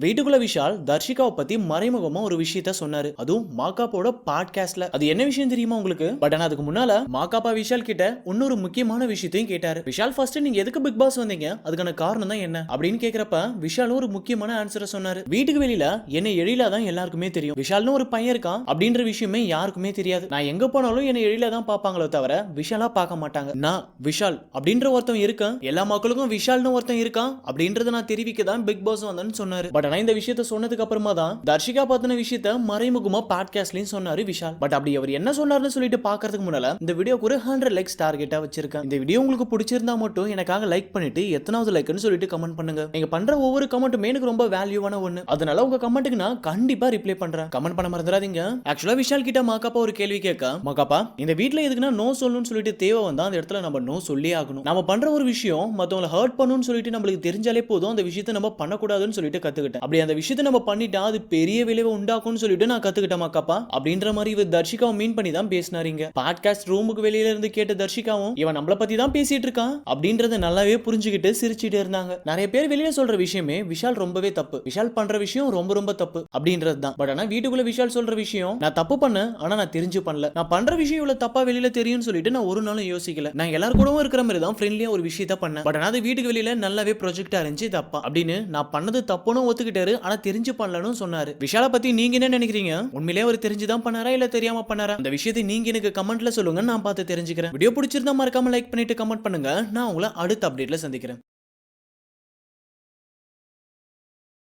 வீட்டுக்குள்ள விஷால் தர்ஷிகாவை பத்தி மறைமுகமா ஒரு விஷயத்த சொன்னாரு. அதுவும் மாகாப்பாவோட பாட்காஸ்ட்ல. அது என்ன விஷயம் தெரியுமா உங்களுக்கு? பட் ஆனா அதுக்கு முன்னால மாகாப்பா விஷால் கிட்ட இன்னொரு முக்கியமான விஷயத்தையும் கேட்டாரு. விஷால் ஃபர்ஸ்ட் நீங்க எதுக்கு பிக் பாஸ் வந்தீங்க, அதுக்கான காரணம் தான் என்ன அப்படின்னு கேக்குறப்ப விஷால் ஒரு முக்கியமான ஆன்சரை சொன்னாரு. வீட்டுக்கு வெளியில என்ன எழிலா தான் எல்லாருக்குமே தெரியும். விஷால்னு ஒரு பையன் இருக்கான் அப்படின்ற விஷயமே யாருக்குமே தெரியாது. நான் எங்க போனாலும் என்ன எழிலா தான் பாப்பாங்களோ தவிர விஷாலா பார்க்க மாட்டாங்க. நான் விஷால் அப்படின்ற ஒருத்தன் இருக்கேன், எல்லா மக்களுக்கும் விஷால்னு ஒருத்தன் இருக்கான் அப்படின்றத நான் தெரிவிக்க தான் பிக் பாஸ் வந்தேன்னு சொன்னாரு. பட் ஆனா இந்த விஷயத்த சொன்னதுக்கு அப்புறமா தான் தர்ஷிகா பத்தின விஷயத்த மறைமுகமா பாட்காஸ்ட்லயும் சொன்னாரு விஷால். பட் அப்படி அவர் என்ன சொன்னார்னு சொல்லிட்டு பாக்குறதுக்கு முன்னால இந்த வீடியோக்கு ஒரு 100 லைக்ஸ் டார்கெட்டா வச்சிருக்கேன். இந்த வீடியோ உங்களுக்கு பிடிச்சிருந்தா மட்டும் எனக்காக லைக் பண்ணிட்டு எத்தனாவது லைக்னு சொல்லிட்டு கமெண்ட் பண்ணுங்க. நீங்க பண்ற ஒவ்வொரு கமெண்ட்டுமே எனக்கு ரொம்ப வேல்யூவான ஒண்ணு. அதனால உங்க கமெண்ட்டுக்கு நான் கண்டிப்பா ரிப்ளை பண்றேன். கமெண்ட் பண்ண மறந்துடாதீங்க. ஆக்சுவலா விஷால் கிட்ட மாகாப்பா ஒரு கேள்வி கேட்க, மாகாப்பா இந்த வீட்ல எதுக்குன்னா நோ சொல்லணும்னு சொல்லிட்டு தேவை வந்தா அந்த இடத்துல நம்ம நோ சொல்லி ஆகணும். நம்ம பண்ற ஒரு விஷயம் மத்தவங்களை ஹர்ட் பண்ணணும்னு சொல்லிட்டு நம்மளுக்கு தெரிஞ்சாலே போதும் அந்த விஷயத்தை நம்ம பண்ணக்கூடாதுன்னு சொல்லிட்டு கத்துக்கிட்டேன். அப்படி அந்த விஷயத்தை நம்ம பண்ணிட்டா அது பெரிய விளைவை உண்டாக்கும்னு சொல்லிட்டு நான் கத்துக்கிட்டேன் மாக்காப்பா அப்படின்ற மாதிரி இவர் தர்ஷிகாவை மீன் பண்ணி தான் பேசினாருங்க. பாட்காஸ்ட் ரூமுக்கு வெளியில இருந்து கேட்ட தர்ஷிகாவும் இவன் நம்மள பத்தி தான் பேசிட்டு இருக்கான் அப்படின்றத நல்லாவே புரிஞ்சுக்கிட்டு சிரிச்சிட்டு இருந்தாங்க. நிறைய பேர் வெளியில சொல்ற விஷயமே விஷால் ரொம்பவே தப்பு, விஷால் பண்ற விஷயம் ரொம்ப ரொம்ப தப்பு அப்படின்றது தான். பட் ஆனா வீட்டுக்குள்ள விஷால் சொல்ற விஷயம் நான் தப்பு பண்ணேன், ஆனா நான் தெரிஞ்சு பண்ணல, நான் பண்ற விஷயம் இவ்வளவு தப்பா வெளியில தெரியும்னு சொல்லிட்டு நான் ஒரு நாளும் யோசிக்கல. நான் எல்லாரும் கூடவும் இருக்கிற மாதிரி தான் ஃப்ரெண்ட்லியா ஒரு விஷயத்த பண்ணேன். பட் ஆனா அது வீட்டுக்கு வெளியில நல்லாவே ப்ரொஜெக்டா இருந்துச்சு தப்பா அப்படின்னு நான் பண்ணது தப்புன்னு ஒத்துக்கிட்டாரு. ஆனா தெரிஞ்சு பண்ணலன்னு சொன்னாரு. விஷால பத்தி நீங்க என்ன நினைக்கிறீங்க? உண்மையிலே அவர் தெரிஞ்சுதான் பண்ணாரா இல்ல தெரியாம பண்ணாரா? அந்த விஷயத்தை நீங்க எனக்கு கமெண்ட்ல சொல்லுங்க, நான் பார்த்து தெரிஞ்சுக்கிறேன். வீடியோ பிடிச்சிருந்தா மறக்காம லைக் பண்ணிட்டு கமெண்ட் பண்ணுங்க. நான் உங்களை அடுத்த அப்டேட்ல சந்திக்கிறேன்.